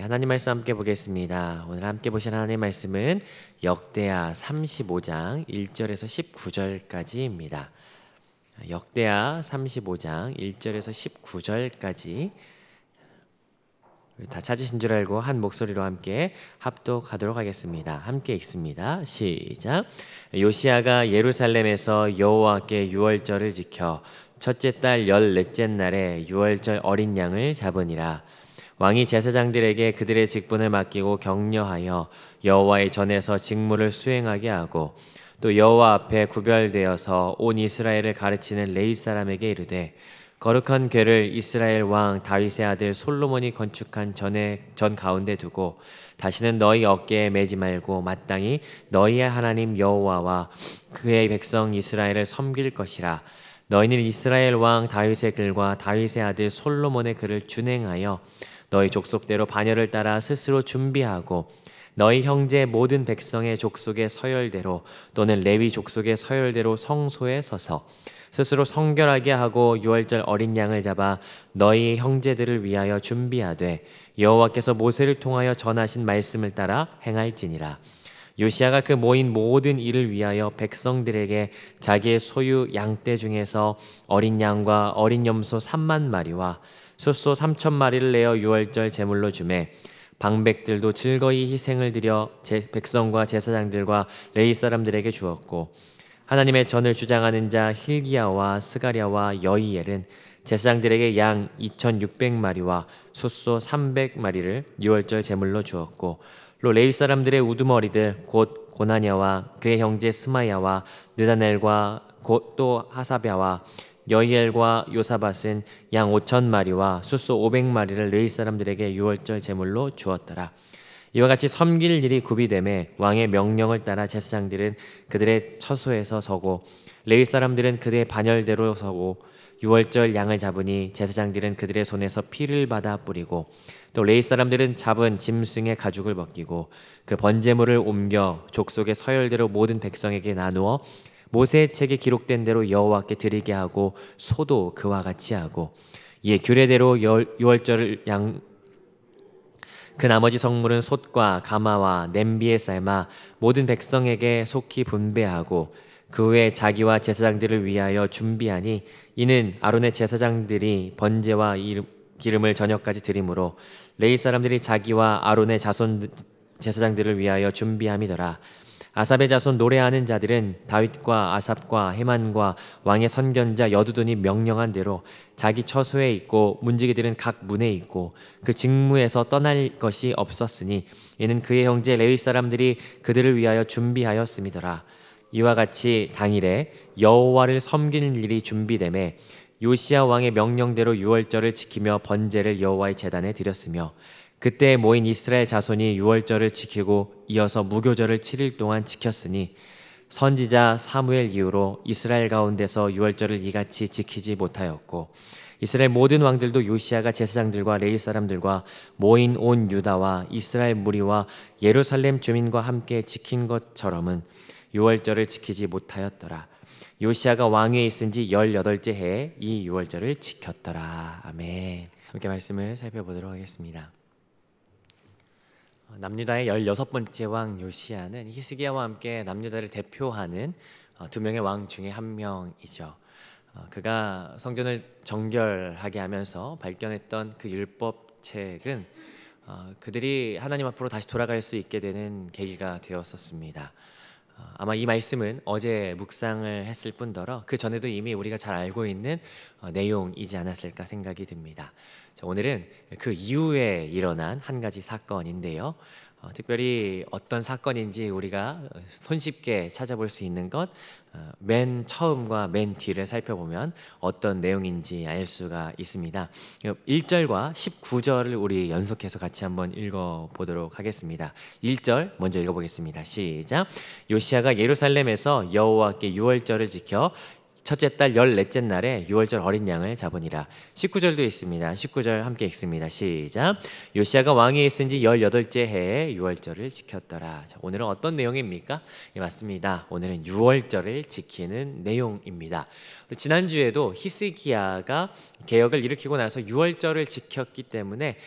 하나님 말씀 함께 보겠습니다. 오늘 함께 보실 하나님 말씀은 역대하 35장 1절에서 19절까지입니다. 역대하 35장 1절에서 19절까지 다 찾으신 줄 알고 한 목소리로 함께 합독하도록 하겠습니다. 함께 읽습니다. 시작. 요시야가 예루살렘에서 여호와께 유월절을 지켜 첫째 달 14째 날에 유월절 어린 양을 잡으니라. 왕이 제사장들에게 그들의 직분을 맡기고 격려하여 여호와의 전에서 직무를 수행하게 하고 또 여호와 앞에 구별되어서 온 이스라엘을 가르치는 레위 사람에게 이르되 거룩한 궤를 이스라엘 왕 다윗의 아들 솔로몬이 건축한 전 가운데 두고 다시는 너희 어깨에 매지 말고 마땅히 너희의 하나님 여호와와 그의 백성 이스라엘을 섬길 것이라. 너희는 이스라엘 왕 다윗의 글과 다윗의 아들 솔로몬의 글을 준행하여 너희 족속대로 반열을 따라 스스로 준비하고 너희 형제 모든 백성의 족속의 서열대로 또는 레위 족속의 서열대로 성소에 서서 스스로 성결하게 하고 유월절 어린 양을 잡아 너희 형제들을 위하여 준비하되 여호와께서 모세를 통하여 전하신 말씀을 따라 행할지니라. 요시야가 그 모인 모든 일을 위하여 백성들에게 자기의 소유 양떼 중에서 어린 양과 어린 염소 3만 마리와 숫소 3천 마리를 내어 유월절 제물로 주매 방백들도 즐거이 희생을 드려 백성과 제사장들과 레위 사람들에게 주었고 하나님의 전을 주장하는 자 hil기야와 스가랴와 여이엘은 제사장들에게 양 2,600마리와 숫소 300마리를 유월절 제물로 주었고 또 레위 사람들의 우두머리들 곧 고나냐와 그의 형제 스마야와 느다넬과 곧 또 하사랴와 여이엘과 요사밧은 양 5,000마리와 숫소 500마리를 레위 사람들에게 유월절 제물로 주었더라. 이와 같이 섬길 일이 구비되매 왕의 명령을 따라 제사장들은 그들의 처소에서 서고 레위 사람들은 그들의 반열대로 서고 유월절 양을 잡으니 제사장들은 그들의 손에서 피를 받아 뿌리고 또 레위 사람들은 잡은 짐승의 가죽을 벗기고 그 번제물을 옮겨 족속의 서열대로 모든 백성에게 나누어 모세의 책에 기록된 대로 여호와께 드리게 하고 소도 그와 같이 하고 이에 규례대로 유월절 양 그 나머지 성물은 솥과 가마와 냄비에 삶아 모든 백성에게 속히 분배하고 그 후에 자기와 제사장들을 위하여 준비하니 이는 아론의 제사장들이 번제와 기름을 저녁까지 드림으로 레위 사람들이 자기와 아론의 자손 제사장들을 위하여 준비함이더라. 아삽의 자손 노래하는 자들은 다윗과 아삽과 헤만과 왕의 선견자 여두둔이 명령한 대로 자기 처소에 있고 문지기들은 각 문에 있고 그 직무에서 떠날 것이 없었으니 이는 그의 형제 레위 사람들이 그들을 위하여 준비하였음이더라. 이와 같이 당일에 여호와를 섬기는 일이 준비되매 요시야 왕의 명령대로 유월절을 지키며 번제를 여호와의 제단에 드렸으며 그때 모인 이스라엘 자손이 유월절을 지키고 이어서 무교절을 7일 동안 지켰으니 선지자 사무엘 이후로 이스라엘 가운데서 유월절을 이같이 지키지 못하였고 이스라엘 모든 왕들도 요시야가 제사장들과 레위 사람들과 모인 온 유다와 이스라엘 무리와 예루살렘 주민과 함께 지킨 것처럼은 유월절을 지키지 못하였더라. 요시야가 왕위에 있은 지 18째 해에 이 유월절을 지켰더라. 아멘. 함께 말씀을 살펴보도록 하겠습니다. 남유다의 16번째 왕 요시야는 히스기야와 함께 남유다를 대표하는 두 명의 왕 중에 한 명이죠. 그가 성전을 정결하게 하면서 발견했던 그 율법책은 그들이 하나님 앞으로 다시 돌아갈 수 있게 되는 계기가 되었었습니다. 아마 이 말씀은 어제 묵상을 했을 뿐더러 그 전에도 이미 우리가 잘 알고 있는 내용이지 않았을까 생각이 듭니다. 자, 오늘은 그 이후에 일어난 한 가지 사건인데요. 특별히 어떤 사건인지 우리가 손쉽게 찾아볼 수 있는 것 맨 처음과 맨 뒤를 살펴보면 어떤 내용인지 알 수가 있습니다. 1절과 19절을 우리 연속해서 같이 한번 읽어보도록 하겠습니다. 1절 먼저 읽어보겠습니다. 시작. 요시야가 예루살렘에서 여호와께 유월절을 지켜 첫째 달 14째 날에 유월절 어린 양을 잡으니라. 19절도 있습니다. 19절 함께 읽습니다. 시작. 요시야가 왕위에 있은 지 18째 해에 유월절을 지켰더라. 자, 오늘은 어떤 내용입니까? 예, 맞습니다. 오늘은 유월절을 지키는 내용입니다. 지난주에도 히스기야가 개혁을 일으키고 나서 유월절을 지켰기 때문에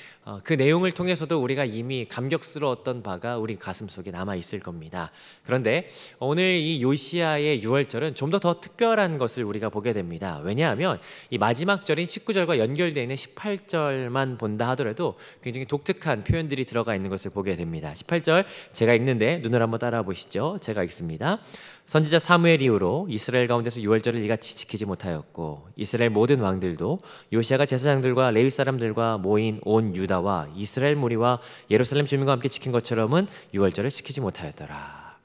그 내용을 통해서도 우리가 이미 감격스러웠던 바가 우리 가슴 속에 남아 있을 겁니다. 그런데 오늘 이 요시야의 유월절은 좀 더 특별한 것을 우리가 보게 됩니다. 왜냐하면 이 마지막 절인 19절과 연결되어 있는 18절만 본다 하더라도 굉장히 독특한 표현들이 들어가 있는 것을 보게 됩니다. 18절 제가 읽는데 눈을 한번 따라 보시죠. 제가 읽습니다. 선지자 사무엘 이후로 이스라엘 가운데서 유월절을 이같이 지키지 못하였고 이스라엘 모든 왕들도 요시야가 제사장들과 레위 사람들과 모인 온 유다와 이스라엘 무리와 예루살렘 주민과 함께 지킨 것처럼은 유월절을 지키지 못하였더라.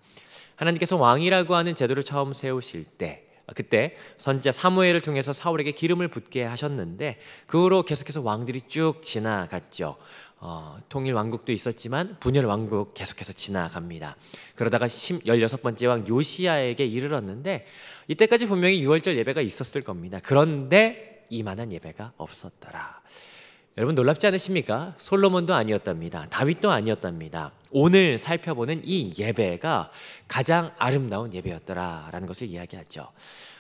하나님께서 왕이라고 하는 제도를 처음 세우실 때 그때 선지자 사무엘을 통해서 사울에게 기름을 붓게 하셨는데 그 후로 계속해서 왕들이 쭉 지나갔죠. 통일 왕국도 있었지만 분열 왕국 계속해서 지나갑니다. 그러다가 16번째 왕 요시야에게 이르렀는데 이때까지 분명히 유월절 예배가 있었을 겁니다. 그런데 이만한 예배가 없었더라. 여러분 놀랍지 않으십니까? 솔로몬도 아니었답니다. 다윗도 아니었답니다. 오늘 살펴보는 이 예배가 가장 아름다운 예배였더라라는 것을 이야기하죠.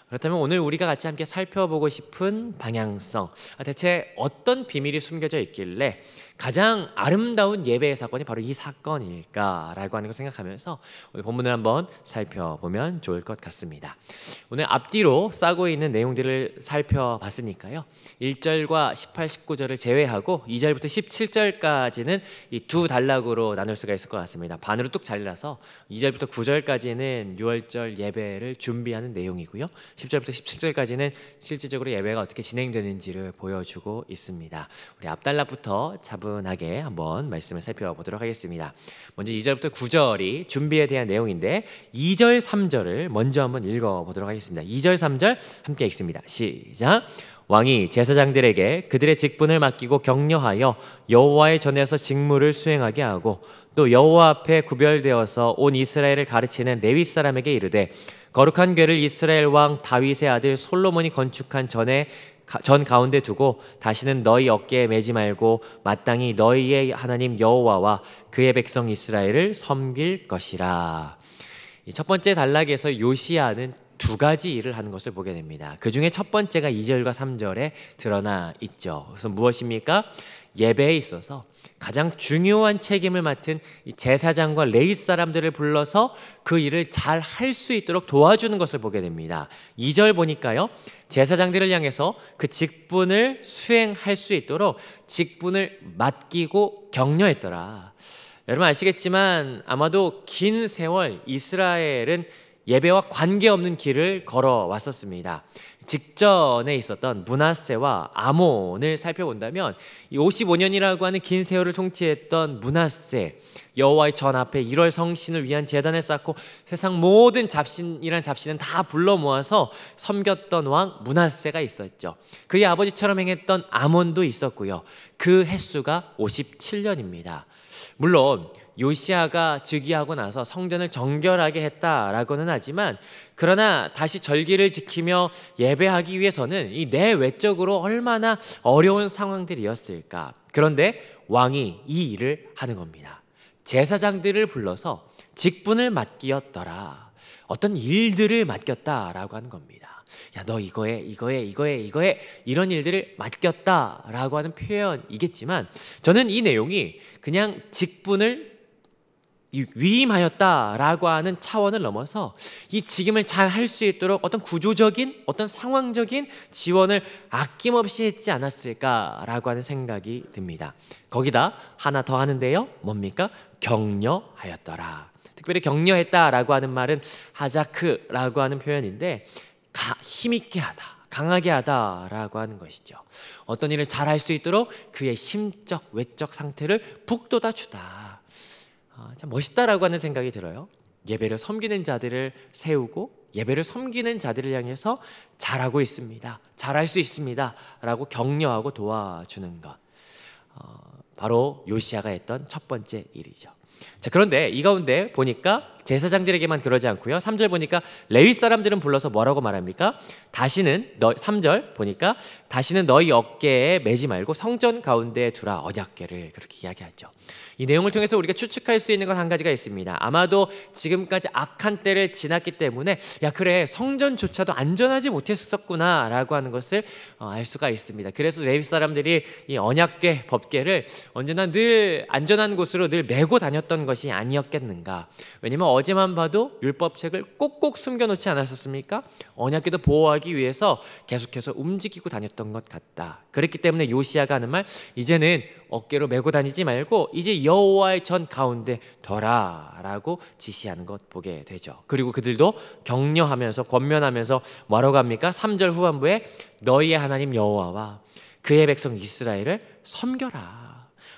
그렇다면 오늘 우리가 같이 함께 살펴보고 싶은 방향성, 대체 어떤 비밀이 숨겨져 있길래 가장 아름다운 예배의 사건이 바로 이 사건일까라고 하는 걸 생각하면서 오늘 본문을 한번 살펴보면 좋을 것 같습니다. 오늘 앞뒤로 싸고 있는 내용들을 살펴봤으니까요. 1절과 18, 19절을 제외하고 2절부터 17절까지는 이 두 단락으로 나눌 수가 있을 것 같습니다. 반으로 뚝 잘라서 2절부터 9절까지는 유월절 예배를 준비하는 내용이고요. 10절부터 17절까지는 실질적으로 예배가 어떻게 진행되는지를 보여주고 있습니다. 우리 앞단락부터 차분하게 한번 말씀을 살펴보도록 하겠습니다. 먼저 2절부터 9절이 준비에 대한 내용인데 2절, 3절을 먼저 한번 읽어보도록 하겠습니다. 2절, 3절 함께 읽습니다. 시작. 왕이 제사장들에게 그들의 직분을 맡기고 격려하여 여호와의 전에서 직무를 수행하게 하고 또 여호와 앞에 구별되어서 온 이스라엘을 가르치는 레위 사람에게 이르되 거룩한 궤를 이스라엘 왕 다윗의 아들 솔로몬이 건축한 전 가운데 두고 다시는 너희 어깨에 매지 말고 마땅히 너희의 하나님 여호와와 그의 백성 이스라엘을 섬길 것이라. 첫 번째 단락에서 요시야는 두 가지 일을 하는 것을 보게 됩니다. 그 중에 첫 번째가 2절과 3절에 드러나 있죠. 그래서 무엇입니까? 예배에 있어서 가장 중요한 책임을 맡은 이 제사장과 레위 사람들을 불러서 그 일을 잘 할 수 있도록 도와주는 것을 보게 됩니다. 2절 보니까요, 제사장들을 향해서 그 직분을 수행할 수 있도록 직분을 맡기고 격려했더라. 여러분 아시겠지만 아마도 긴 세월 이스라엘은 예배와 관계없는 길을 걸어왔었습니다. 직전에 있었던 므낫세와 아몬을 살펴본다면 이 55년이라고 하는 긴 세월을 통치했던 므낫세, 여호와의 전 앞에 1월 성신을 위한 제단을 쌓고 세상 모든 잡신이란 잡신은 다 불러 모아서 섬겼던 왕 므낫세가 있었죠. 그의 아버지처럼 행했던 아몬도 있었고요. 그 횟수가 57년입니다. 물론 요시야가 즉위하고 나서 성전을 정결하게 했다라고는 하지만 그러나 다시 절기를 지키며 예배하기 위해서는 이 내외적으로 얼마나 어려운 상황들이었을까. 그런데 왕이 이 일을 하는 겁니다. 제사장들을 불러서 직분을 맡기었더라. 어떤 일들을 맡겼다라고 하는 겁니다. 야, 너 이거에 이런 일들을 맡겼다라고 하는 표현이겠지만 저는 이 내용이 그냥 직분을 위임하였다라고 하는 차원을 넘어서 이 직임을 잘 할 수 있도록 어떤 구조적인 어떤 상황적인 지원을 아낌없이 했지 않았을까라고 하는 생각이 듭니다. 거기다 하나 더 하는데요. 뭡니까? 격려하였더라. 특별히 격려했다라고 하는 말은 하자크라고 하는 표현인데 힘있게 하다, 강하게 하다라고 하는 것이죠. 어떤 일을 잘 할 수 있도록 그의 심적, 외적 상태를 북돋아주다. 참 멋있다라고 하는 생각이 들어요. 예배를 섬기는 자들을 세우고 예배를 섬기는 자들을 향해서 잘하고 있습니다, 잘할 수 있습니다 라고 격려하고 도와주는 것, 바로 요시야가 했던 첫 번째 일이죠. 자, 그런데 이 가운데 보니까 제사장들에게만 그러지 않고요. 3절 보니까 레위 사람들은 불러서 뭐라고 말합니까? 3절 보니까 다시는 너희 어깨에 매지 말고 성전 가운데에 두라, 언약궤를, 그렇게 이야기하죠. 이 내용을 통해서 우리가 추측할 수 있는 건 한 가지가 있습니다. 아마도 지금까지 악한 때를 지났기 때문에 야 그래 성전조차도 안전하지 못했었구나 라고 하는 것을 알 수가 있습니다. 그래서 레위 사람들이 이 언약궤, 법궤를 언제나 늘 안전한 곳으로 늘 메고 다녔던 것이 아니었겠는가. 왜냐면 어제만 봐도 율법책을 꼭꼭 숨겨놓지 않았었습니까? 언약궤도 보호하기 위해서 계속해서 움직이고 다녔던 것 같다. 그렇기 때문에 요시야가 하는 말, 이제는 어깨로 메고 다니지 말고 이제 여호와의 전 가운데 둬라 라고 지시하는 것 보게 되죠. 그리고 그들도 격려하면서 권면하면서 뭐라고 합니까? 3절 후반부에 너희의 하나님 여호와와 그의 백성 이스라엘을 섬겨라.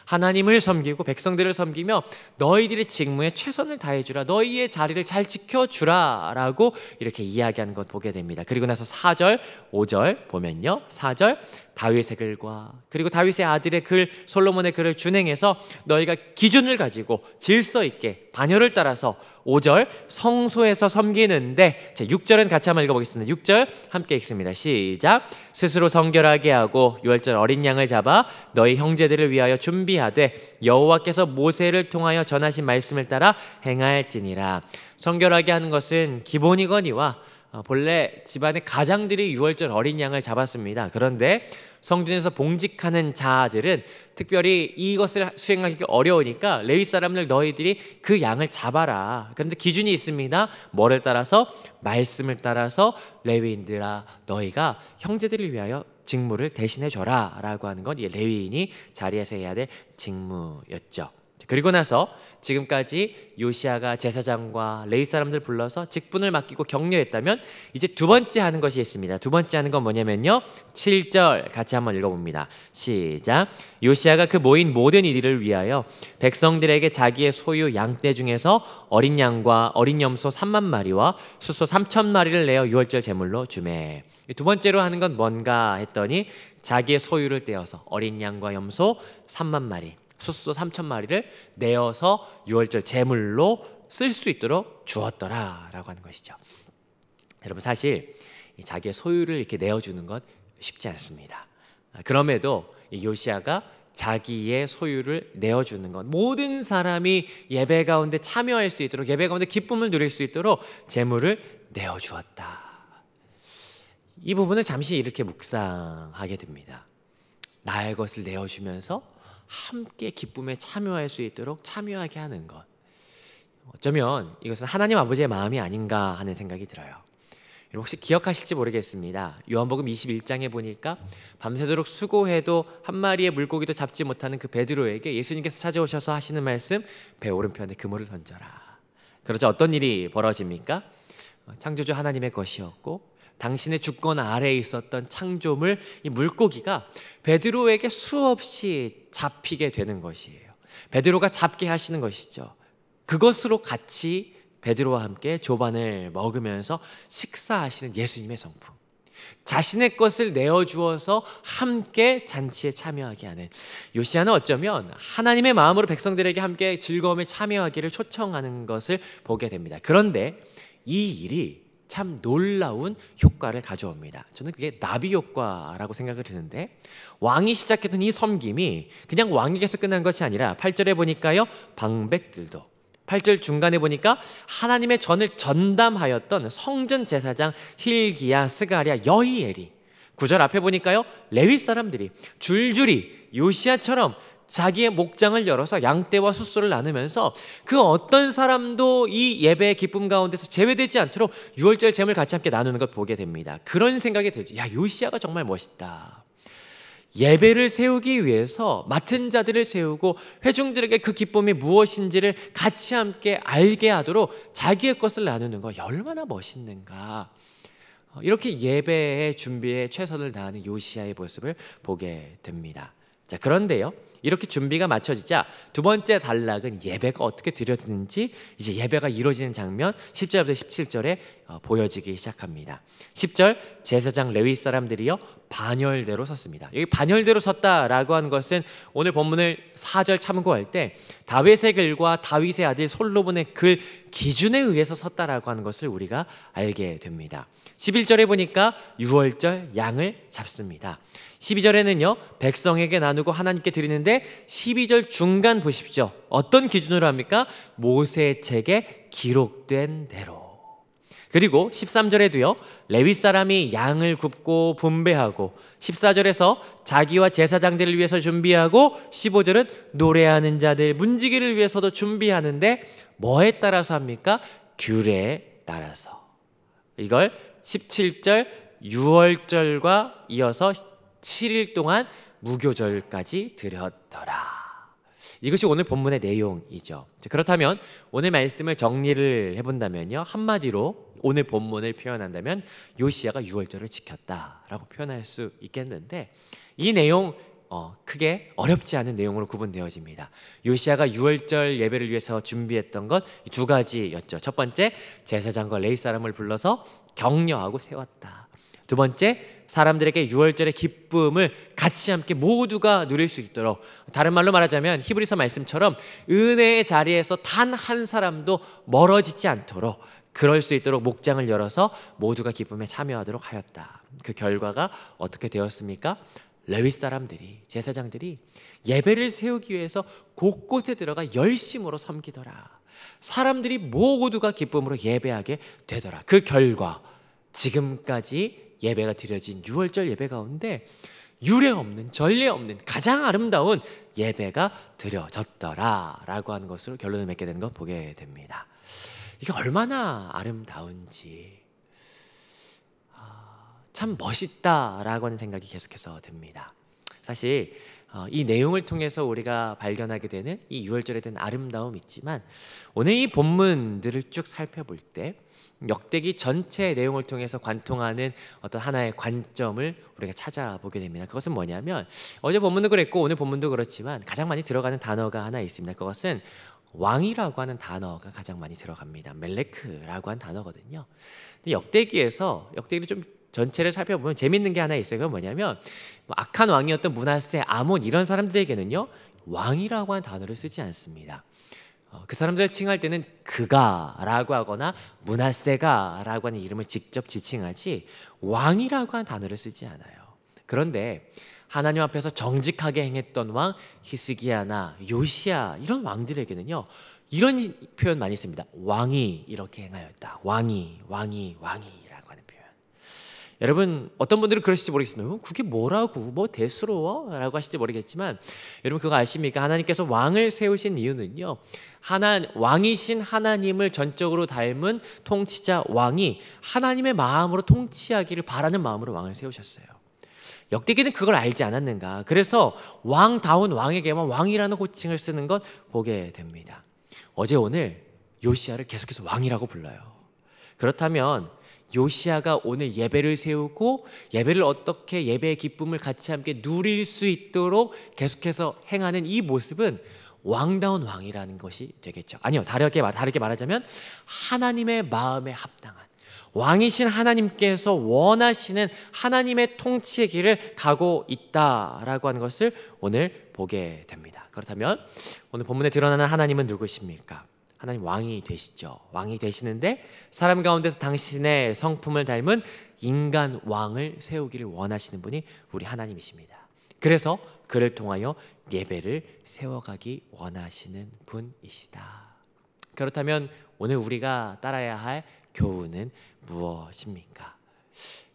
하나님을 섬기고 백성들을 섬기며 너희들의 직무에 최선을 다해주라, 너희의 자리를 잘 지켜주라 라고 이렇게 이야기하는 것 보게 됩니다. 그리고 나서 4절 5절 보면요, 4절 다윗의 글과 그리고 다윗의 아들의 글 솔로몬의 글을 준행해서 너희가 기준을 가지고 질서 있게 반열을 따라서 5절 성소에서 섬기는데, 자 6절은 같이 한번 읽어보겠습니다. 6절 함께 읽습니다. 시작. 스스로 성결하게 하고 유월절 어린 양을 잡아 너희 형제들을 위하여 준비하되 여호와께서 모세를 통하여 전하신 말씀을 따라 행할지니라. 성결하게 하는 것은 기본이거니와 본래 집안의 가장들이 유월절 어린 양을 잡았습니다. 그런데 성전에서 봉직하는 자들은 특별히 이것을 수행하기 어려우니까 레위 사람들 너희들이 그 양을 잡아라. 그런데 기준이 있습니다. 뭐를 따라서? 말씀을 따라서 레위인들아 너희가 형제들을 위하여 직무를 대신해 줘라 라고 하는 건 이 레위인이 자리에서 해야 될 직무였죠. 그리고 나서 지금까지 요시야가 제사장과 레위 사람들 불러서 직분을 맡기고 격려했다면 이제 두 번째 하는 것이 있습니다. 두 번째 하는 건 뭐냐면요, 7절 같이 한번 읽어봅니다. 시작. 요시야가 그 모인 모든 이들을 위하여 백성들에게 자기의 소유 양떼 중에서 어린 양과 어린 염소 3만 마리와 숫소 3천 마리를 내어 유월절 제물로 주매. 두 번째로 하는 건 뭔가 했더니 자기의 소유를 떼어서 어린 양과 염소 3만 마리 숫소 3천 마리를 내어서 유월절 제물로 쓸 수 있도록 주었더라 라고 하는 것이죠. 여러분 사실 자기의 소유를 이렇게 내어주는 것 쉽지 않습니다. 그럼에도 이 요시야가 자기의 소유를 내어주는 것, 모든 사람이 예배 가운데 참여할 수 있도록, 예배 가운데 기쁨을 누릴 수 있도록 제물을 내어주었다. 이 부분을 잠시 이렇게 묵상하게 됩니다. 나의 것을 내어주면서 함께 기쁨에 참여할 수 있도록 참여하게 하는 것, 어쩌면 이것은 하나님 아버지의 마음이 아닌가 하는 생각이 들어요. 여러분 혹시 기억하실지 모르겠습니다. 요한복음 21장에 보니까 밤새도록 수고해도 한 마리의 물고기도 잡지 못하는 그 베드로에게 예수님께서 찾아오셔서 하시는 말씀, 배 오른편에 그물을 던져라. 그러자 어떤 일이 벌어집니까? 창조주 하나님의 것이었고 당신의 주권 아래에 있었던 창조물, 이 물고기가 베드로에게 수없이 잡히게 되는 것이에요. 베드로가 잡게 하시는 것이죠. 그것으로 같이 베드로와 함께 조반을 먹으면서 식사하시는 예수님의 성품, 자신의 것을 내어주어서 함께 잔치에 참여하게 하는, 요시야는 어쩌면 하나님의 마음으로 백성들에게 함께 즐거움에 참여하기를 초청하는 것을 보게 됩니다. 그런데 이 일이 참 놀라운 효과를 가져옵니다. 저는 그게 나비 효과라고 생각을 드는데, 왕이 시작했던 이 섬김이 그냥 왕에게서 끝난 것이 아니라 8절에 보니까요, 방백들도, 8절 중간에 보니까 하나님의 전을 전담하였던 성전 제사장 힐기야, 스가랴, 여히엘이, 9절 앞에 보니까요, 레위 사람들이 줄줄이 요시야처럼 자기의 목장을 열어서 양떼와 숫소를 나누면서 그 어떤 사람도 이 예배의 기쁨 가운데서 제외되지 않도록 유월절 제물 같이 함께 나누는 걸 보게 됩니다. 그런 생각이 들죠. 야, 요시야가 정말 멋있다. 예배를 세우기 위해서 맡은 자들을 세우고 회중들에게 그 기쁨이 무엇인지를 같이 함께 알게 하도록 자기의 것을 나누는 거 얼마나 멋있는가. 이렇게 예배의 준비에 최선을 다하는 요시야의 모습을 보게 됩니다. 자, 그런데요, 이렇게 준비가 마쳐지자 두 번째 단락은 예배가 어떻게 드려지는지, 이제 예배가 이루어지는 장면 10절부터 17절에 보여지기 시작합니다. 10절 제사장 레위 사람들이요 반열대로 섰습니다. 여기 반열대로 섰다라고 하는 것은 오늘 본문을 4절 참고할 때 다윗의 글과 다윗의 아들 솔로몬의 글 기준에 의해서 섰다라고 하는 것을 우리가 알게 됩니다. 11절에 보니까 유월절 양을 잡습니다. 12절에는요 백성에게 나누고 하나님께 드리는데 12절 중간 보십시오. 어떤 기준으로 합니까? 모세의 책에 기록된 대로. 그리고 13절에도요 레위 사람이 양을 굽고 분배하고 14절에서 자기와 제사장들을 위해서 준비하고 15절은 노래하는 자들 문지기를 위해서도 준비하는데 뭐에 따라서 합니까? 규례에 따라서. 이걸 17절 유월절과 이어서 7일 동안 무교절까지 드렸더라. 이것이 오늘 본문의 내용이죠. 그렇다면 오늘 말씀을 정리를 해본다면요 한마디로 오늘 본문을 표현한다면 요시야가 유월절을 지켰다라고 표현할 수 있겠는데 이 내용 크게 어렵지 않은 내용으로 구분되어집니다. 요시야가 유월절 예배를 위해서 준비했던 것 두 가지였죠. 첫 번째, 제사장과 레위 사람을 불러서 격려하고 세웠다. 두 번째, 사람들에게 유월절의 기쁨을 같이 함께 모두가 누릴 수 있도록, 다른 말로 말하자면 히브리서 말씀처럼 은혜의 자리에서 단 한 사람도 멀어지지 않도록 그럴 수 있도록 목장을 열어서 모두가 기쁨에 참여하도록 하였다. 그 결과가 어떻게 되었습니까? 레위 사람들이, 제사장들이 예배를 세우기 위해서 곳곳에 들어가 열심으로 섬기더라. 사람들이 모두가 기쁨으로 예배하게 되더라. 그 결과 지금까지 예배가 드려진 유월절 예배 가운데 유례 없는, 전례 없는 가장 아름다운 예배가 드려졌더라 라고 하는 것으로 결론을 맺게 되는 것 보게 됩니다. 이게 얼마나 아름다운지 참 멋있다라고 하는 생각이 계속해서 듭니다. 사실 이 내용을 통해서 우리가 발견하게 되는 이 유월절에 대한 아름다움이 있지만 오늘 이 본문들을 쭉 살펴볼 때 역대기 전체 내용을 통해서 관통하는 어떤 하나의 관점을 우리가 찾아보게 됩니다. 그것은 뭐냐면 어제 본문도 그랬고 오늘 본문도 그렇지만 가장 많이 들어가는 단어가 하나 있습니다. 그것은 왕이라고 하는 단어가 가장 많이 들어갑니다. 멜레크라고 하는 단어거든요. 근데 역대기를 좀 전체를 살펴보면 재밌는 게 하나 있어요. 그건 뭐냐면 악한 왕이었던 므낫세, 아몬 이런 사람들에게는요 왕이라고 하는 단어를 쓰지 않습니다. 그 사람들을 칭할 때는 그가라고 하거나 므낫세가라고 하는 이름을 직접 지칭하지 왕이라고 하는 단어를 쓰지 않아요. 그런데 하나님 앞에서 정직하게 행했던 왕 히스기야나 요시야 이런 왕들에게는요 이런 표현 많이 씁니다. 왕이 이렇게 행하였다. 왕이라고 하는 표현. 여러분 어떤 분들은 그러실지 모르겠습니다. 그게 뭐라고 뭐 대수로워? 라고 하실지 모르겠지만 여러분 그거 아십니까? 하나님께서 왕을 세우신 이유는요 왕이신 하나님을 전적으로 닮은 통치자 왕이 하나님의 마음으로 통치하기를 바라는 마음으로 왕을 세우셨어요. 역대기는 그걸 알지 않았는가? 그래서 왕다운 왕에게만 왕이라는 호칭을 쓰는 것 보게 됩니다. 어제 오늘 요시야를 계속해서 왕이라고 불러요. 그렇다면 요시야가 오늘 예배를 세우고 예배를 어떻게 예배의 기쁨을 같이 함께 누릴 수 있도록 계속해서 행하는 이 모습은 왕다운 왕이라는 것이 되겠죠. 아니요, 다르게 말하자면 하나님의 마음에 합당한 왕이신 하나님께서 원하시는 하나님의 통치의 길을 가고 있다라고 하는 것을 오늘 보게 됩니다. 그렇다면 오늘 본문에 드러나는 하나님은 누구십니까? 하나님 왕이 되시죠. 왕이 되시는데 사람 가운데서 당신의 성품을 닮은 인간 왕을 세우기를 원하시는 분이 우리 하나님이십니다. 그래서 그를 통하여 예배를 세워가기 원하시는 분이시다. 그렇다면 오늘 우리가 따라야 할 교훈은 무엇입니까?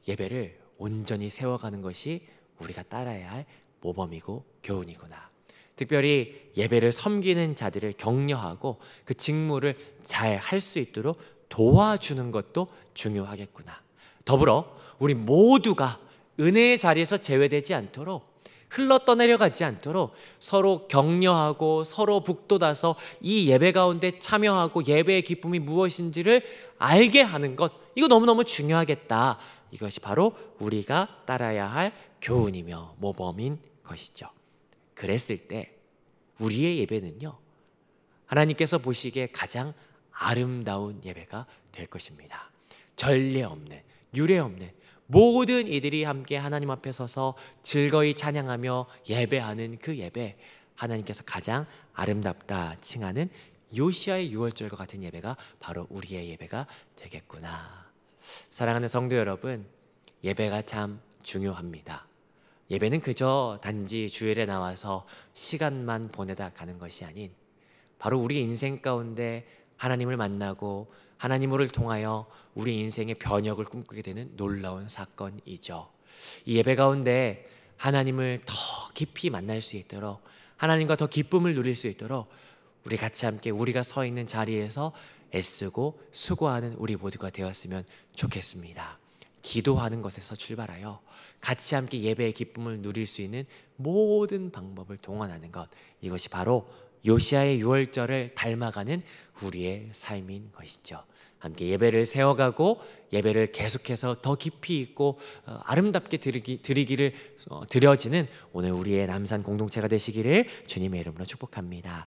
예배를 온전히 세워가는 것이 우리가 따라야 할 모범이고 교훈이구나. 특별히 예배를 섬기는 자들을 격려하고 그 직무를 잘 할 수 있도록 도와주는 것도 중요하겠구나. 더불어 우리 모두가 은혜의 자리에서 제외되지 않도록 흘러 떠내려가지 않도록 서로 격려하고 서로 북돋아서 이 예배 가운데 참여하고 예배의 기쁨이 무엇인지를 알게 하는 것, 이거 너무너무 중요하겠다. 이것이 바로 우리가 따라야 할 교훈이며 모범인 것이죠. 그랬을 때 우리의 예배는요 하나님께서 보시기에 가장 아름다운 예배가 될 것입니다. 전례 없는, 유례 없는 모든 이들이 함께 하나님 앞에 서서 즐거이 찬양하며 예배하는 그 예배, 하나님께서 가장 아름답다 칭하는 요시아의 유월절과 같은 예배가 바로 우리의 예배가 되겠구나. 사랑하는 성도 여러분, 예배가 참 중요합니다. 예배는 그저 단지 주일에 나와서 시간만 보내다 가는 것이 아닌, 바로 우리 인생 가운데 하나님을 만나고 하나님을 통하여 우리 인생의 변혁을 꿈꾸게 되는 놀라운 사건이죠. 이 예배 가운데 하나님을 더 깊이 만날 수 있도록, 하나님과 더 기쁨을 누릴 수 있도록 우리 같이 함께 우리가 서 있는 자리에서 애쓰고 수고하는 우리 모두가 되었으면 좋겠습니다. 기도하는 것에서 출발하여 같이 함께 예배의 기쁨을 누릴 수 있는 모든 방법을 동원하는 것, 이것이 바로 요시아의 유월절을 닮아가는 우리의 삶인 것이죠. 함께 예배를 세워가고 예배를 계속해서 더 깊이 있고 아름답게 드려지는 오늘 우리의 남산 공동체가 되시기를 주님의 이름으로 축복합니다.